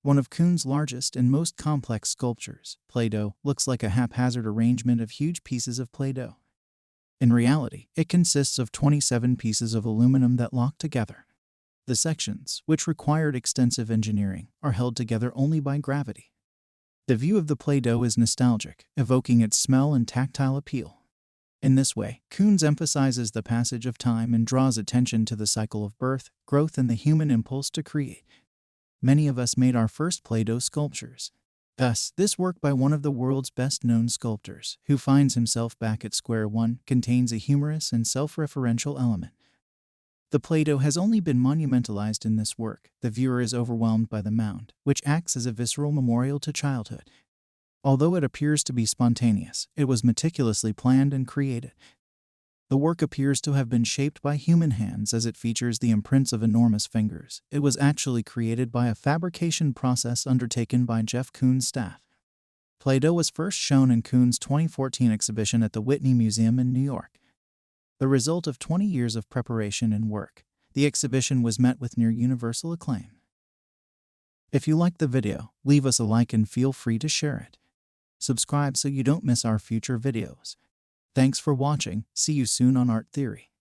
One of Koons' largest and most complex sculptures, Play-Doh, looks like a haphazard arrangement of huge pieces of Play-Doh. In reality, it consists of 27 pieces of aluminum that lock together. The sections, which required extensive engineering, are held together only by gravity. The view of the Play-Doh is nostalgic, evoking its smell and tactile appeal. In this way, Koons emphasizes the passage of time and draws attention to the cycle of birth, growth, and the human impulse to create. Many of us made our first Play-Doh sculptures. Thus, this work by one of the world's best-known sculptors, who finds himself back at square one, contains a humorous and self-referential element. The Play-Doh has only been monumentalized in this work. The viewer is overwhelmed by the mound, which acts as a visceral memorial to childhood. Although it appears to be spontaneous, it was meticulously planned and created. The work appears to have been shaped by human hands as it features the imprints of enormous fingers. It was actually created by a fabrication process undertaken by Jeff Koons' staff. Play-Doh was first shown in Koons' 2014 exhibition at the Whitney Museum in New York. The result of 20 years of preparation and work, the exhibition was met with near universal acclaim. If you liked the video, leave us a like and feel free to share it. Subscribe so you don't miss our future videos. Thanks for watching. See you soon on Art Theory.